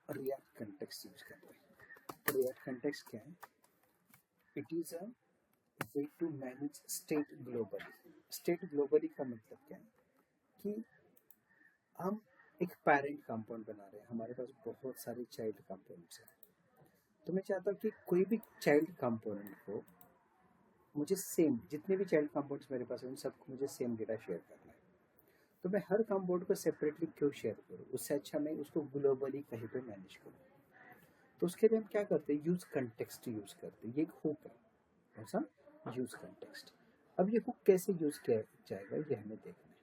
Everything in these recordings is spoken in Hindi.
रिएक्ट कंटेक्स्ट यूज कर रहे हैं। रिएक्ट कंटेक्स्ट क्या है? It is a way to manage state globally. State globally का मतलब क्या है कि हम एक पेरेंट कंपाउंड बना रहे हैं, हमारे पास बहुत सारे चाइल्ड कंपाउंड्स हैं, तो मैं चाहता हूँ कि कोई भी चाइल्ड कंपोनेंट को मुझे सेम, जितने भी चाइल्ड कंपाउंड्स मेरे पास हैं उन सबको मुझे सेम डेटा शेयर करना है। तो मैं हर कंपाउंड को सेपरेटली क्यों शेयर करूँ? उससे अच्छा मैं उसको ग्लोबली कहीं पे मैनेज करूँ। तो उसके लिए हम क्या करते हैं? यूज कंटेक्स्ट यूज करते हैं। ये एक हुक है, ऐसा यूज कंटेक्स्ट। अब ये हुक कैसे यूज किया जाएगा ये हमें देखना है।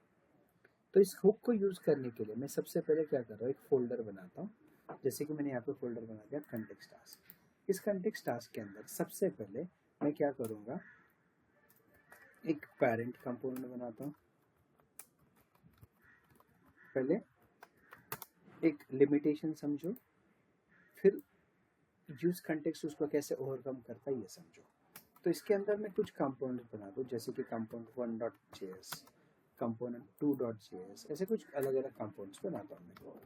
तो इस हुक को यूज करने के लिए मैं सबसे पहले क्या कर रहा हूँ, एक फोल्डर बनाता हूँ। जैसे कि मैंने यहाँ पे फोल्डर बना दिया कंटेक्स्ट टास्क। इस कंटेक्स्ट टास्क के अंदर सबसे पहले मैं क्या करूँगा, एक पेरेंट कंपोनेंट बनाता हूँ। पहले एक लिमिटेशन समझो, फिर यूज कंटेक्स्ट उसको कैसे ओवरकम करता है ये समझो। तो इसके अंदर मैं कुछ कंपोनेंट बना दूँ, जैसे कि कंपोनेंट 1.js, कंपोनेंट 2.js, ऐसे कुछ अलग अलग कंपोनेंट्स बनाता हूँ मैं।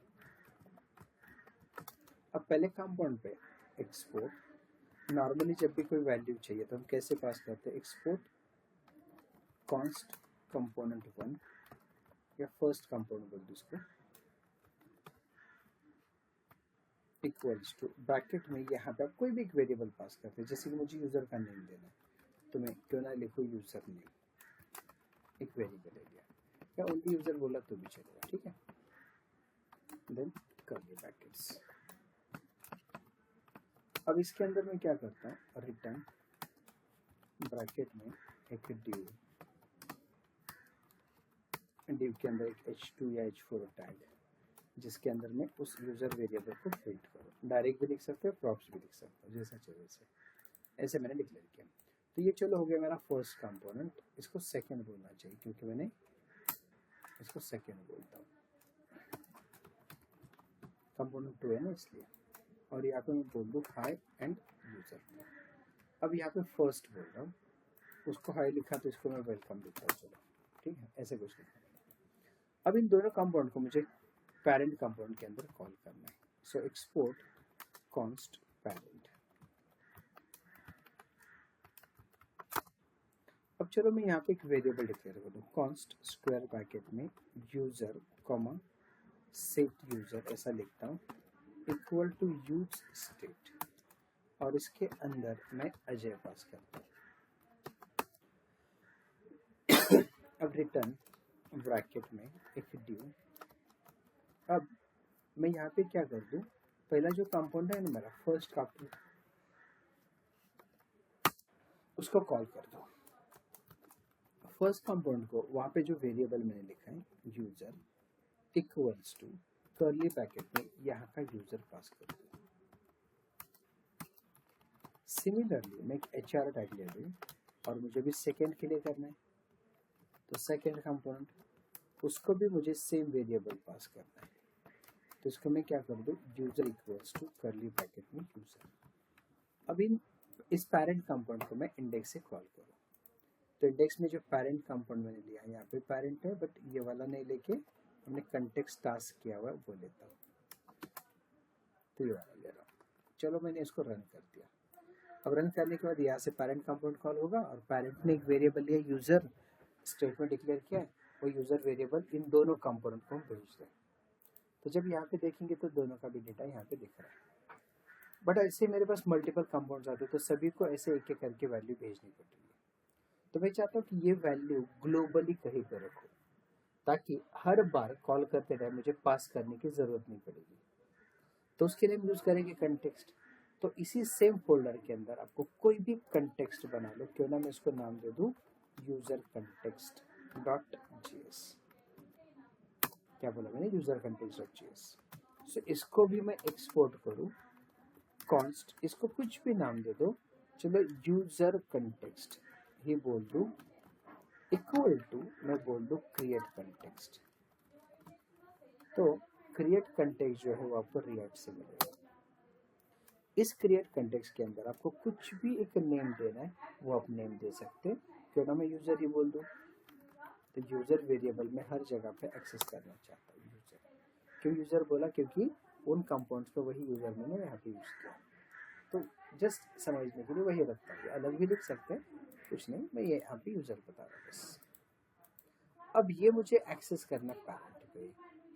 अब पहले कंपाउंड पे एक्सपोर्ट, नॉर्मली जब भी कोई वैल्यू चाहिए तो हम कैसे पास करते हैं? एक्सपोर्ट कॉन्स्ट कंपोनेंट 1 या फर्स्ट कंपोनेंट बोल दो इसको, इक्वल्स टू ब्रैकेट में यहाँ पे आप कोई भी एक वेरिएबल पास करते हैं। जैसे कि मुझे यूजर का नेम देना है तो मैं क्यों ना लिखूँ यूजर नेम, एक वेरिएबल ले लिया, या ओनली यूजर बोला तो भी चलेगा, ठीक है। Then curly brackets. अब इसके अंदर मैं क्या करता हूँ, रिटर्न ब्रैकेट में एक डिव, डिव के अंदर एक h2 या h4 टैग, जिसके अंदर मैं उस यूजर वेरिएबल को प्रिंट करूँ। डायरेक्ट भी लिख सकते हो, प्रॉप्स भी लिख सकते हो, जैसा चाहिए वैसे। ऐसे मैंने डिक्लेयर किया। तो ये चलो हो गया मेरा फर्स्ट कंपोनेंट। इसको सेकंड बोलना चाहिए क्योंकि मैंने इसको सेकंड बोलता हूँ, कंपोनेंट 2 है ना इसलिए। और यहाँ पे मैं बोल दूँ हाई एंड यूजर। अब यहाँ पे फर्स्ट बोल रहा हूँ, उसको हाई लिखा तो इसको मैं वेलकम लिखता हूँ, चलो ठीक है, ऐसे कुछ लिखा। अब इन दोनों कंपाउंड को मुझे पेरेंट कंपाउंड के अंदर कॉल करना है। So export const parent. अब चलो मैं यहाँ पे एक वेरिएबल डिक्लेयर कर दूँ, कॉन्स्ट स्क्वायर ब्रैकेट में यूजर कॉमा सेट यूजर, ऐसा लिखता हूँ, इक्वल टू यूज स्टेट, और इसके अंदर मैं अजय पास करता हूँ। अब रिटर्न ब्रैकेट में एक ड्यू। अब मैं यहाँ पे क्या कर दूँ, पहला जो कंपाउंड है ना मेरा फर्स्ट कंपाउंड, उसको कॉल कर दो। फर्स्ट कंपाउंड को वहाँ पे जो वेरिएबल मैंने लिखा है user equals to curly bracket में यहाँ का यूजर पास कर दो। सिमिलरली मैं एक HR टैग ले लूँ और मुझे भी सेकेंड के लिए करना है, तो सेकेंड कंपोनेंट उसको भी मुझे सेम वेरिएबल पास करना है, तो इसको मैं क्या कर दूँ, user equals to curly bracket में यूजर। अब इस पेरेंट कंपाउंड को मैं इंडेक्स से कॉल करूँ, तो इंडेक्स में जो पेरेंट कंपाउंड मैंने लिया है यहाँ पे पेरेंट है, बट ये वाला नहीं लेके हमने कंटेक्स्ट टास्क किया हुआ है वो लेता हूँ, तो ये वाला ले रहा हूँ। चलो मैंने इसको रन कर दिया। अब रन करने के बाद यहाँ से पेरेंट कंपाउंड कॉल होगा और पेरेंट ने एक वेरिएबल लिया यूजर, स्टेटमेंट डिक्लेयर किया है, वो यूजर वेरिएबल इन दोनों कंपोनेंट को हम भेज दें। तो जब यहाँ पे देखेंगे तो दोनों का भी डेटा यहाँ पे दिख रहा है। बट ऐसे मेरे पास मल्टीपल कंपाउंड्स आते हैं तो सभी को ऐसे एक एक करके वैल्यू भेजनी पड़ती है। तो मैं चाहता हूँ कि ये वैल्यू ग्लोबली कहीं पर रखो, ताकि हर बार कॉल करते टाइम मुझे पास करने की जरूरत नहीं पड़ेगी। तो उसके लिए हम यूज करेंगे कंटेक्स्ट। तो इसी सेम फोल्डर के अंदर आपको कोई भी कंटेक्स्ट बना लो, क्यों ना मैं इसको नाम दे दूं यूजर कंटेक्स्ट डॉट जेएस। क्या बोला मैंने, यूजर कंटेक्स्ट डॉट जेएस। सो इसको भी मैं एक्सपोर्ट करूं कॉन्स्ट, इसको कुछ भी नाम दे दो, चलो यूजर कंटेक्स्ट ही बोल दूं, इक्वल टू मैं बोल दूं क्रिएट कंटेक्स्ट। तो क्रिएट कंटेक्स्ट जो है वो आपको रिएक्ट से मिलेगा। इस क्रिएट कंटेक्स्ट के अंदर आपको कुछ भी एक नेम देना है वो आप नेम दे सकते हैं, क्यों ना मैं यूजर ही बोल दूं। तो यूजर वेरिएबल में हर जगह पे एक्सेस करना चाहता हूँ यूजर। क्यों यूजर बोला, क्योंकि उन कंपाउंड्स को वही यूजर मैंने यहाँ पे यूज किया। तो जस्ट समझने के लिए वही रखता है, अलग भी लिख सकते हैं, कुछ नहीं, मैं ये यहाँ पे यूजर बता रहा हूँ बस। अब ये मुझे एक्सेस करना पैरेंट पे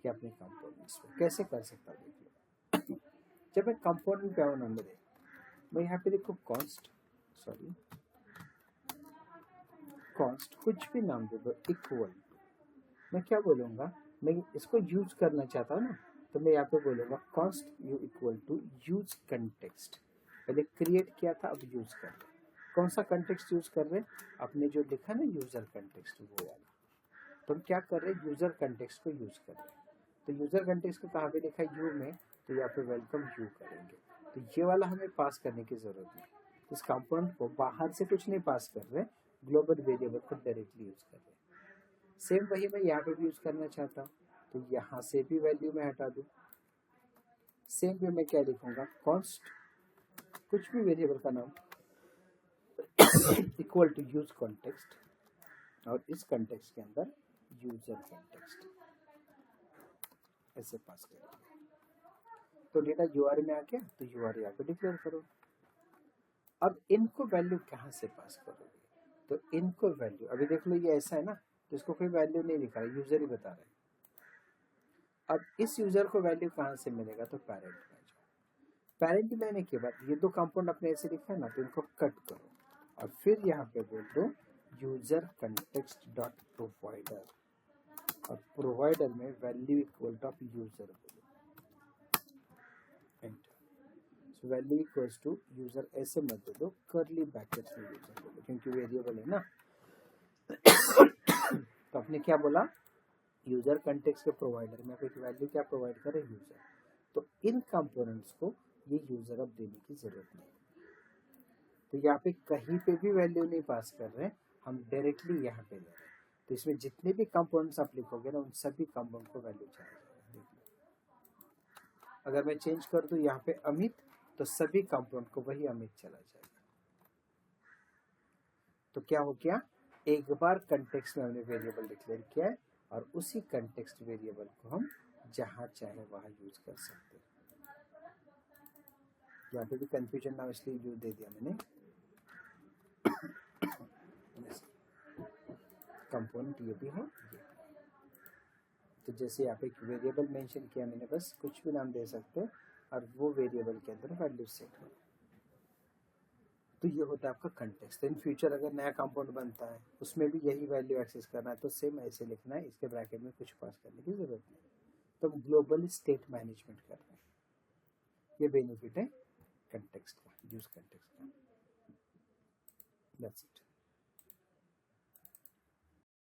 कि अपने कंपोनेंट्स पे कैसे कर सकता हूँ देख लो। जब मैं कंपोनेंट पे आऊँ नंबर एक, मैं यहाँ पे देखो कॉन्स्ट कुछ भी नाम दे दो इक्वल, मैं क्या बोलूँगा, मैं इसको यूज करना चाहता हूँ ना, तो मैं यहाँ पे बोलूँगा const U equal to use context. पहले क्रिएट किया था, अब यूज कर रहे। कौन सा कंटेक्स्ट यूज कर रहे हैं, आपने जो लिखा ना यूजर कंटेक्स्ट वो वाला, तो हम क्या कर रहे हैं, यूजर कंटेक्स्ट को यूज कर रहे हैं। तो यूजर कंटेक्स्ट को कहाँ पे लिखा है, यू में, तो यहाँ पे वेलकम यू करेंगे। तो ये वाला हमें पास करने की जरूरत नहीं, इस कंपोनेंट को बाहर से कुछ नहीं पास कर रहे, ग्लोबल वेरिएबल को डायरेक्टली यूज कर रहे हैं। सेम वही मैं यहाँ पे भी यूज करना चाहता हूँ, तो यहाँ से भी वैल्यू में हटा दूँ। सेम पे मैं क्या लिखूंगा, कॉन्स्ट कुछ भी वेरिएबल का नाम इक्वल टू यूज कॉन्टेक्स्ट, और इस कॉन्टेक्स्ट के अंदर यूजर कॉन्टेक्स्ट ऐसे पास करेंगे। तो डेटा यूआर में आ गया, तो यूआर यहाँ पे डिक्लेयर करो। अब इनको वैल्यू कहाँ से पास करोगे, तो इनको वैल्यू, अभी देख लो ये ऐसा है ना, तो इसको कोई वैल्यू नहीं लिखा है, यूजर ही बता रहे हैं। अब इस यूजर को वैल्यू कहाँ से मिलेगा, तो पैरेंट में जाओ। पैरेंट में आने के बाद ये दो कंपाउंड अपने ऐसे लिखा है ना, तो इनको कट करो और फिर यहाँ पे बोल दो यूजर कंटेक्स्ट डॉट प्रोवाइडर, और प्रोवाइडर में वैल्यू इक्वल टू यूजर बोलो, enter. So value equals to user ऐसे मत दे दो, करली ब्रैकेट्स में यूजर बोलो, क्योंकि वेरिएबल है ना। तो आपने क्या बोला, यूजर कंटेक्स्ट के प्रोवाइडर में आप एक वैल्यू क्या प्रोवाइड करें, यूजर। तो इन कंपोनेंट्स को ये यूजर अब देने की जरूरत नहीं, तो यहाँ पे कहीं पे भी वैल्यू नहीं पास कर रहे, हम डायरेक्टली यहाँ पे ले रहे हैं। तो इसमें जितने भी कंपोनेंट्स आप लिखोगे ना, उन सभी कंपोनेंट को वैल्यू चला जाएगा। अगर मैं चेंज कर दूं यहाँ पे अमित, तो सभी कंपोनेंट को वही अमित चला जाएगा। तो क्या हो गया, एक बार कंटेक्स्ट में हमने वेरिएबल डिक्लेयर किया है, और उसी कंटेक्स्ट वेरिएबल को हम जहां चाहे वहां यूज कर सकते हैं। यहाँ पे भी कंफ्यूजन ना, इसलिए यूज दे दिया मैंने। कंपोनेंट ये भी है, ये। तो जैसे यहाँ पे एक वेरिएबल मेंशन किया मैंने, बस कुछ भी नाम दे सकते हैं, और वो वेरिएबल के अंदर वैल्यू सेट हो। तो ये होता है आपका कंटेक्स्ट। इन फ्यूचर अगर नया कंपाउंड बनता है, उसमें भी यही वैल्यू एक्सेस करना है, तो सेम ऐसे लिखना है, इसके ब्रैकेट में कुछ पास करने की जरूरत नहीं। तो हम ग्लोबल स्टेट मैनेजमेंट कर रहे हैं, ये बेनिफिट है कंटेक्स्ट का, यूज कंटेक्स्ट का। That's it.